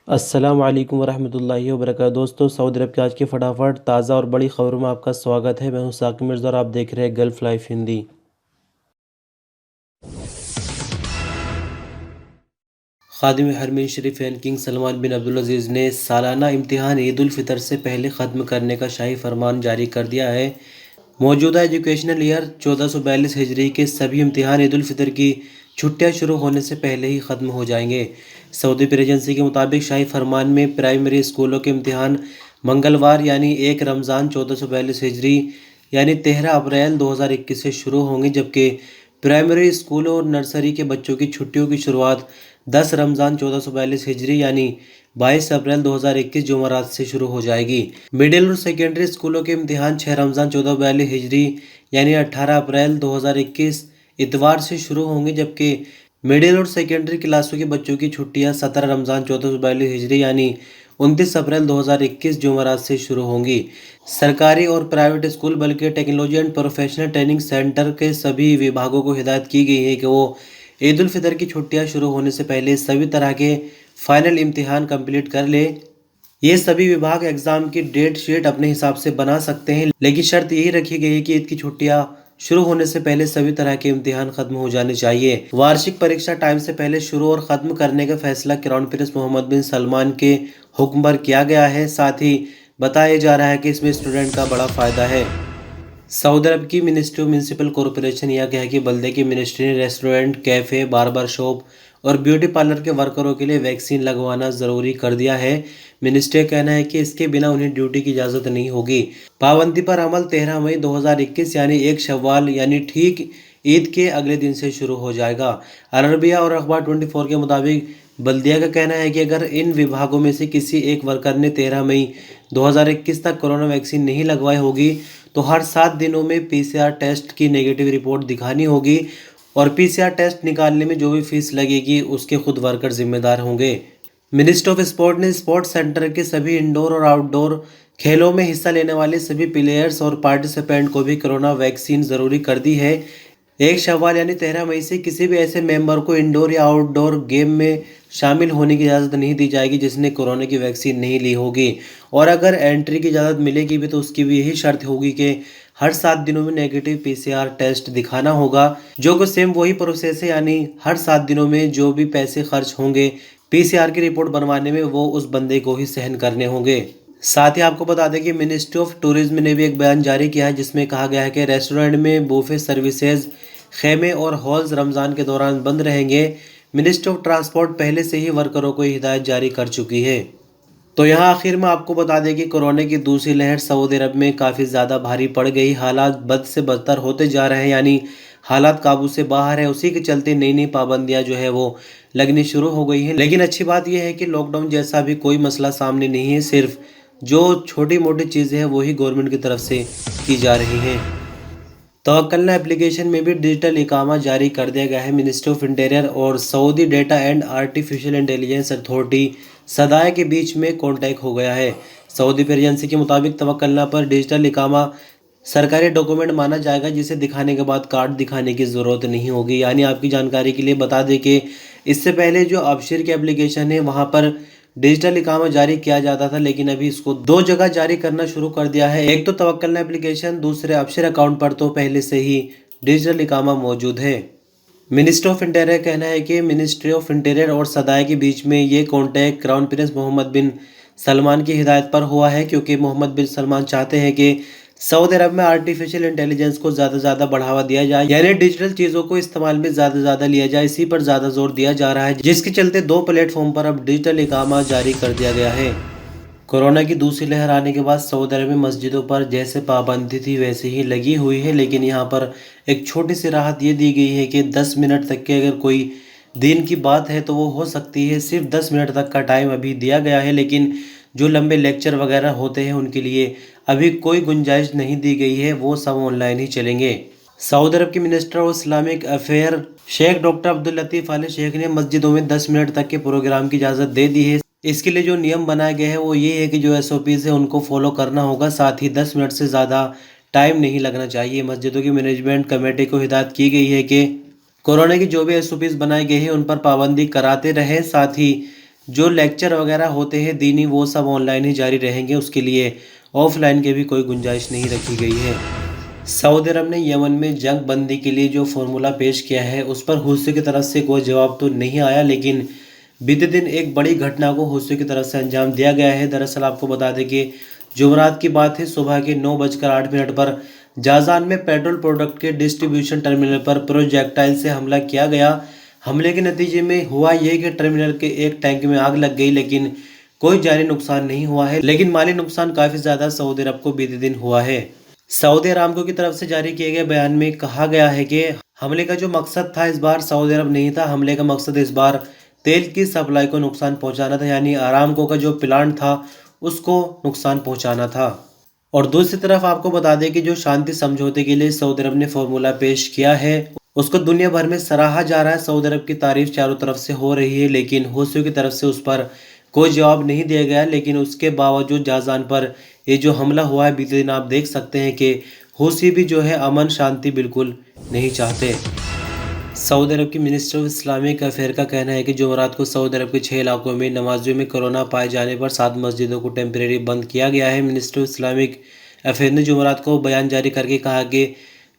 السلام علیکم ورحمۃ اللہ وبرکاتہ دوستو، سعودی عرب کی آج کی فٹافٹ تازہ اور بڑی خبروں میں آپ کا سواگت ہے۔ میں ہوں ثاقب مرزا اور آپ دیکھ رہے ہیں گلف لائف ہندی۔ خادم حرمین شریفین کنگ سلمان بن عبدالعزیز نے سالانہ امتحان عید الفطر سے پہلے ختم کرنے کا شاہی فرمان جاری کر دیا ہے۔ موجودہ ایجوکیشنل ایئر 1442 ہجری کے سبھی امتحان عید الفطر کی چھٹیاں شروع ہونے سے پہلے ہی ختم ہو جائیں گے۔ سعودی پریس ایجنسی کے مطابق شاہی فرمان میں پرائمری اسکولوں کے امتحان منگلوار یعنی 1 رمضان 1442 ہجری یعنی 13 اپریل 2021 سے شروع ہوں گے، جبکہ پرائمری اسکولوں اور نرسری کے بچوں کی چھٹیوں کی شروعات 10 رمضان 1442 ہجری یعنی 22 اپریل 2021 جمعرات سے شروع ہو جائے گی۔ مڈل اور سیکنڈری اسکولوں کے امتحان 6 رمضان 1442 ہجری یعنی 18 اپریل 2021 اتوار سے شروع ہوں گے، جبکہ مڈل اور سیکنڈری کلاسوں کے بچوں کی چھٹیاں 17 رمضان 1442 ہجری یعنی 29 اپریل 2021 جمعرات سے شروع ہوں گی۔ سرکاری اور پرائیویٹ اسکول بلکہ technology and professional training centre کے سبھی وبھاگوں کو ہدایت کی گئی ہے کہ وہ عید الفطر کی چھٹیاں شروع ہونے سے پہلے سبھی طرح کے فائنل امتحان کمپلیٹ کر لے۔ یہ سبھی وبھاگ ایگزام کی ڈیٹ شیٹ اپنے حساب سے بنا سکتے ہیں، لیکن شرط یہی رکھی گئی ہے کہ عید کی چھٹیاں شروع ہونے سے پہلے سبھی طرح کے امتحان ختم ہو جانے چاہیے۔ وارشک پریکشا ٹائم سے پہلے شروع اور ختم کرنے کا فیصلہ کراؤن پرنس محمد بن سلمان کے حکم پر کیا گیا ہے، ساتھ ہی بتایا جا رہا ہے کہ اس میں اسٹوڈنٹ کا بڑا فائدہ ہے۔ سعودی عرب کی منسٹری آف میونسپل کارپوریشن یا کہ بلدے کی منسٹری نے ریسٹورنٹ، کیفے، باربر شاپ اور بیوٹی پارلر کے ورکروں کے لیے ویکسین لگوانا ضروری کر دیا ہے۔ منسٹری کا کہنا ہے کہ اس کے بنا انہیں ڈیوٹی کی اجازت نہیں ہوگی۔ پابندی پر عمل 13 مئی 2021 یعنی 1 شوال یعنی ٹھیک عید کے اگلے دن سے شروع ہو جائے گا۔ العربیہ اور اخبار 24 کے مطابق بلدیہ کا کہنا ہے کہ اگر ان وبھاگوں میں سے کسی ایک ورکر نے 13 مئی 2021 تک کورونا ویکسین نہیں لگوائی ہوگی تو ہر 7 دنوں میں پی سی آر ٹیسٹ کی نیگیٹو رپورٹ دکھانی ہوگی، اور پی سی آر ٹیسٹ نکالنے میں جو بھی فیس لگے گی اس کے خود ورکر ذمہ دار ہوں گے۔ منسٹری آف اسپورٹ نے اسپورٹس سینٹر کے سبھی انڈور اور آؤٹ ڈور کھیلوں میں حصہ لینے والے سبھی پلیئرز اور پارٹیسپینٹ کو بھی کورونا ویکسین ضروری کر دی ہے۔ 1 شوال یعنی 13 مئی سے کسی بھی ایسے ممبر کو انڈور یا آؤٹ ڈور گیم میں شامل ہونے کی اجازت نہیں دی جائے گی جس نے کورونا کی ویکسین نہیں لی ہوگی، اور اگر انٹری کی اجازت ملے گی بھی تو اس کی بھی یہی شرط ہوگی کہ ہر 7 دنوں میں نیگیٹو پی سی آر ٹیسٹ دکھانا ہوگا، جو کہ سیم وہی پروسیس ہے، یعنی ہر 7 دنوں میں جو بھی پیسے خرچ ہوں گے پی سی آر کی رپورٹ بنوانے میں وہ اس بندے کو ہی سہن کرنے ہوں گے۔ ساتھ ہی آپ کو بتا دیں کہ منسٹری آف ٹورزم نے بھی ایک بیان جاری کیا ہے جس میں کہا گیا ہے کہ ریسٹورنٹ میں بوفے سروسز، خیمے اور ہالز رمضان کے دوران بند رہیں گے۔ منسٹری آف ٹرانسپورٹ پہلے سے ہی ورکروں کو یہ ہدایت جاری کر چکی ہے۔ تو یہاں آخر میں آپ کو بتا دیں کہ کورونا کی دوسری لہر سعودی عرب میں کافی زیادہ بھاری پڑ گئی، حالات بد سے بدتر ہوتے جا رہے ہیں، یعنی حالات قابو سے باہر ہے۔ اسی کے چلتے نئی نئی پابندیاں جو ہے وہ لگنی شروع ہو گئی ہیں، لیکن اچھی بات یہ ہے کہ لاک ڈاؤن جیسا بھی کوئی مسئلہ سامنے نہیں ہے، صرف جو چھوٹی موٹی چیزیں ہیں وہی گورنمنٹ کی طرف سے کی جا رہی ہیں۔ توکلنا اپلیکیشن میں بھی ڈیجیٹل اقامہ جاری کر دیا گیا ہے۔ منسٹری آف انٹیریئر اور Saudi data and artificial intelligence authority صدائے کے بیچ میں کانٹیکٹ ہو گیا ہے۔ سعودی پریس ایجنسی کے مطابق توکلنا پر ڈیجیٹل اقامہ سرکاری ڈاکومنٹ مانا جائے گا جسے دکھانے کے بعد کارڈ دکھانے کی ضرورت نہیں ہوگی۔ یعنی آپ کی جانکاری کے لیے بتا دیں کہ اس سے پہلے جو ابشر کی اپلیکیشن ہے وہاں پر ڈیجیٹل اقامہ جاری کیا جاتا تھا، لیکن ابھی اس کو 2 جگہ جاری کرنا شروع کر دیا ہے، ایک تو توکلنا اپلیکیشن، دوسرے ابشر اکاؤنٹ پر تو پہلے سے ہی ڈیجیٹل اقامہ موجود ہے۔ منسٹری آف انٹیریئر کا کہنا ہے کہ منسٹری آف انٹیریئر اور صدائے کے بیچ میں یہ کانٹیکٹ کراؤن پرنس محمد بن سلمان کی ہدایت پر ہوا ہے، کیونکہ محمد بن سلمان چاہتے ہیں کہ سعودی عرب میں آرٹیفیشل انٹیلیجنس کو زیادہ سے زیادہ بڑھاوا دیا جائے، یعنی ڈیجیٹل چیزوں کو استعمال میں زیادہ سے زیادہ لیا جائے، اسی پر زیادہ زور دیا جا رہا ہے، جس کے چلتے 2 پلیٹ فارم پر اب ڈیجیٹل اقامہ جاری کر دیا گیا ہے۔ کورونا کی دوسری لہر آنے کے بعد سعودی عرب میں مسجدوں پر جیسے پابندی تھی ویسے ہی لگی ہوئی ہے، لیکن یہاں پر ایک چھوٹی سی راحت یہ دی گئی ہے کہ 10 منٹ تک کے اگر کوئی دین کی بات ہے تو وہ ہو سکتی ہے، صرف 10 منٹ تک کا ٹائم ابھی دیا گیا ہے، لیکن جو لمبے لیکچر وغیرہ ہوتے ہیں ان کے لیے ابھی کوئی گنجائش نہیں دی گئی ہے، وہ سب آن لائن ہی چلیں گے۔ سعودی عرب کے minister of Islamic affair Sheikh doctor Abdul Latif آل شیخ نے مسجدوں میں 10 منٹ تک کے پروگرام کی اجازت دے دی ہے۔ اس کے لیے جو نیم بنائے گئے ہیں وہ یہ ہے کہ جو ایس او پیز ہیں ان کو فالو کرنا ہوگا، ساتھ ہی 10 منٹ سے زیادہ ٹائم نہیں لگنا چاہیے۔ مسجدوں کی مینجمنٹ کمیٹی کو ہدایت کی گئی ہے کہ کورونا کی جو بھی ایس او پیز بنائے گئے ہیں ان پر پابندی کراتے رہیں، ساتھ ہی جو لیکچر وغیرہ ہوتے ہیں دینی وہ سب آن لائن ہی جاری رہیں گے، اس کے لیے آف لائن کے بھی کوئی گنجائش نہیں رکھی گئی ہے۔ سعودی عرب نے یمن میں جنگ بندی کے لیے جو فارمولہ پیش کیا ہے اس پر حوثیوں کی طرف سے کوئی جواب تو نہیں آیا، لیکن بیتے دن ایک بڑی گھٹنا کو حوثیوں کی طرف سے انجام دیا گیا ہے۔ دراصل آپ کو بتا دیں کہ جمعرات کی بات ہے، صبح کے 9:08 پر جازان میں پیٹرول پروڈکٹ کے ڈسٹریبیوشن ٹرمینل پر پروجیکٹائل سے حملہ کیا گیا۔ حملے کے نتیجے میں ہوا یہ کہ ٹرمینل کے ایک ٹینک میں آگ لگ گئی، لیکن کوئی جانی نقصان نہیں ہوا ہے، لیکن مالی نقصان کافی زیادہ سعودی عرب کو بیتے دن ہوا ہے۔ سعودی ارامکو کی طرف سے جاری کیے گئے بیان میں کہا گیا ہے کہ حملے کا جو مقصد تھا اس بار سعودی عرب نہیں تھا، حملے کا مقصد اس بار تیل کی سپلائی کو نقصان پہنچانا تھا، یعنی ارامکو کا جو پلانٹ تھا اس کو نقصان پہنچانا تھا۔ اور دوسری طرف آپ کو بتا دیں کہ جو شانتی سمجھوتے کے لیے سعودی عرب نے فارمولہ پیش کیا ہے اس کو دنیا بھر میں سراہا جا رہا ہے۔ سعودی عرب کی تعریف چاروں طرف سے ہو رہی ہے، لیکن حوثیوں کی طرف سے اس پر کوئی جواب نہیں دیا گیا۔ لیکن اس کے باوجود جازان پر یہ جو حملہ ہوا ہے بیتے دن، آپ دیکھ سکتے ہیں کہ حوثی بھی جو ہے امن شانتی بالکل نہیں چاہتے۔ سعودی عرب کی منسٹر آف اسلامک افیئر کا کہنا ہے کہ جمعرات کو سعودی عرب کے 6 علاقوں میں نمازیوں میں کورونا پائے جانے پر 7 مسجدوں کو ٹیمپریری بند کیا گیا ہے۔ منسٹر آف اسلامک افیئر نے جمعرات کو بیان جاری کر کے کہا کہ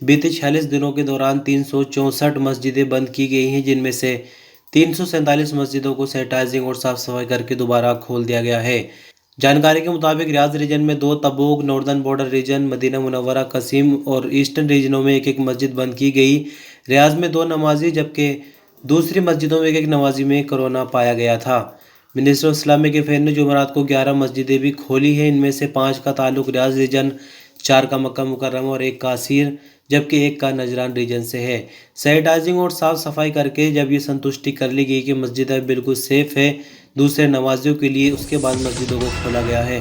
بیتے 46 دنوں کے دوران 364 مسجدیں بند کی گئی ہیں، جن میں سے 347 مسجدوں کو سینیٹائزنگ اور صاف صفائی کر کے دوبارہ کھول دیا گیا ہے۔ جانکاری کے مطابق ریاض ریجن میں 2، تبوک ناردرن بارڈر ریجن، مدینہ منورہ، قصیم اور ایسٹرن ریجنوں میں ایک مسجد بند کی گئی۔ ریاض میں 2 نمازی جبکہ دوسری مسجدوں میں ایک نمازی میں کورونا پایا گیا تھا۔ منسٹر آف اسلامک افیئر نے جمعرات کو 11 مسجدیں بھی کھولی ہیں، ان میں سے 5 کا تعلق ریاض ریجن، 4 کا مکہ مکرمہ اور 1 کا عسیر جبکہ 1 کا نجران ریجن سے ہے۔ سینیٹائزنگ اور صاف صفائی کر کے جب یہ سنتشٹی کر لی گئی کہ مسجد اب بالکل سیف ہے دوسرے نمازیوں کے لیے، اس کے بعد مسجدوں کو کھولا گیا ہے۔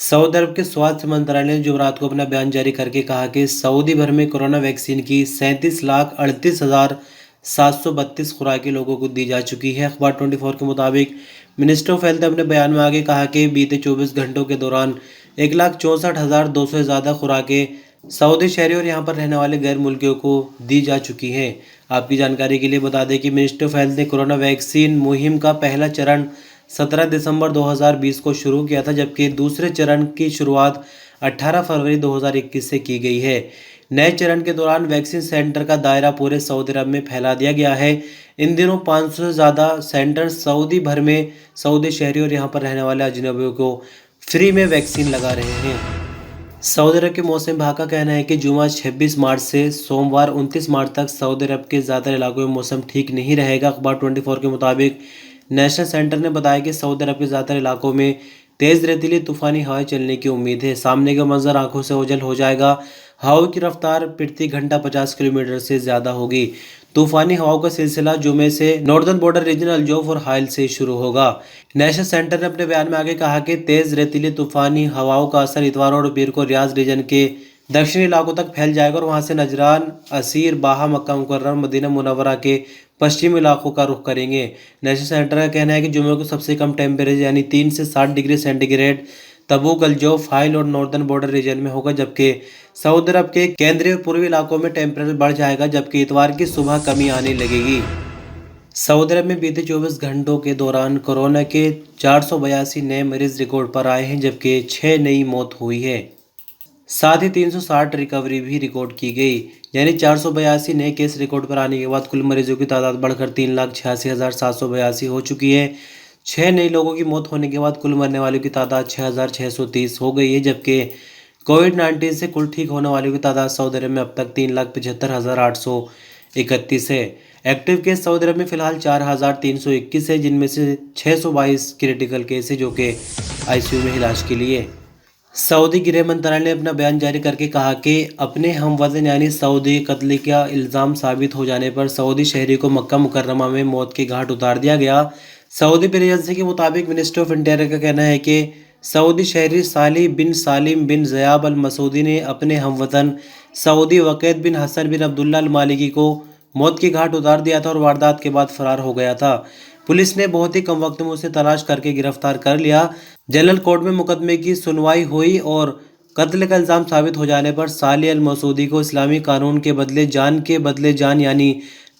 سعودی عرب کے سواستھ منترالیہ نے جمعرات کو اپنا بیان جاری کر کے کہا کہ سعودی بھر میں کورونا ویکسین کی 37,38,732 خوراکیں لوگوں کو دی جا چکی ہے۔ اخبار 24 کے مطابق منسٹر آف ہیلتھ نے اپنے بیان میں آگے کہا کہ بیتے 24 گھنٹوں کے دوران 1,64,200 سے زیادہ خوراکیں سعودی شہریوں اور یہاں پر رہنے والے غیر ملکیوں کو دی جا چکی ہیں۔ آپ کی جانکاری کے لیے بتا دیں کہ منسٹر آف ہیلتھ نے کورونا ویکسین مہم کا پہلا چرن 17 دسمبر 2020 کو شروع کیا تھا، جبکہ دوسرے چرن کی شروعات 18 فروری 2021 سے کی گئی ہے۔ نئے چرن کے دوران ویکسین سینٹر کا دائرہ پورے سعودی عرب میں پھیلا دیا گیا ہے۔ ان دنوں 500 سے زیادہ سینٹر سعودی بھر میں سعودی شہریوں اور یہاں پر رہنے والے اجنبیوں کو فری میں ویکسین لگا رہے ہیں۔ سعودی عرب کے موسم بہا کا کہنا ہے کہ جمعہ 26 مارچ سے سوموار 29 مارچ تک سعودی عرب کے زیادہ علاقوں میں موسم ٹھیک نہیں رہے گا۔ اخبار 24 کے مطابق نیشنل سینٹر نے بتایا کہ سعودی عرب کے زیادہ علاقوں میں تیز ریتیلی طوفانی ہوائیں چلنے کی امید ہے۔ سامنے کا منظر آنکھوں سے اوجھل ہو جائے گا۔ ہواؤں کی رفتار پرتی گھنٹہ 50 کلومیٹر سے زیادہ ہوگی۔ طوفانی ہواؤں کا سلسلہ جمعے سے ناردرن بارڈر ریجن الجوف اور حائل سے شروع ہوگا۔ نیشنل سینٹر نے اپنے بیان میں آگے کہا کہ تیز ریتیلی طوفانی ہواؤں کا اثر اتوار اور پیر کو ریاض ریجن کے دکشنی علاقوں تک پھیل جائے گا اور وہاں سے نجران، عسیر، باہا، مکہ مکرمہ، مدینہ منورہ کے پشچمی علاقوں کا رخ کریں گے۔ نیشنل سینٹر کا کہنا ہے کہ جمعے کو سب سے کم ٹیمپریچر یعنی 3 سے 7 ڈگری سینٹی گریڈ تبوک، الجوف، حائل اور ناردرن بارڈر ریجن میں ہوگا، جبکہ سعودی عرب کے کیندری اور پوروی علاقوں میں ٹیمپریچر بڑھ جائے گا، جبکہ اتوار کی صبح کمی آنے لگے گی۔ سعودی عرب میں بیتے 24 گھنٹوں کے دوران کورونا کے 482 نئے مریض ریکارڈ پر آئے ہیں، جبکہ 6 نئی موت ہوئی ہے۔ ساتھ ہی 360 ریکوری بھی ریکارڈ کی گئی، یعنی 482 نئے کیس ریکارڈ پر آنے کے بعد کل مریضوں کی تعداد بڑھ کر 3,86,782 ہو چکی ہے۔ 6 نئے لوگوں کی موت ہونے کے بعد کل مرنے والوں کی تعداد 6,630 ہو گئی ہے، جبکہ کووڈ-19 سے کل ٹھیک ہونے والوں کی تعداد سعودی عرب میں اب تک 3,75,831 ہے۔ ایکٹیو کیس سعودی عرب میں فی الحال 4,321 ہے، جن میں سے 622 کریٹیکل کیس ہے جو کہ ICU میں علاج کے لیے۔ سعودی گرہ منترالیہ نے اپنا بیان جاری کر کے کہا کہ اپنے ہم وطن یعنی سعودی قتل کا الزام ثابت ہو جانے پر سعودی شہری کو مکہ مکرمہ میں موت کے گھاٹ اتار دیا گیا۔ سعودی پریس ایجنسی کے مطابق منسٹر آف انٹیریئر کا کہنا ہے کہ سعودی شہری صالح بن سالم بن زیاب المسعودی نے اپنے ہم وطن سعودی وقید بن حسن بن عبداللہ المالکی کو موت کے گھاٹ اتار دیا تھا اور واردات کے بعد فرار ہو گیا تھا۔ پولیس نے بہت ہی کم وقت میں اسے تلاش کر کے گرفتار کر لیا۔ جنرل کورٹ میں مقدمے کی سنوائی ہوئی اور قتل کا الزام ثابت ہو جانے پر صالح المسعودی کو اسلامی قانون کے بدلے جان یعنی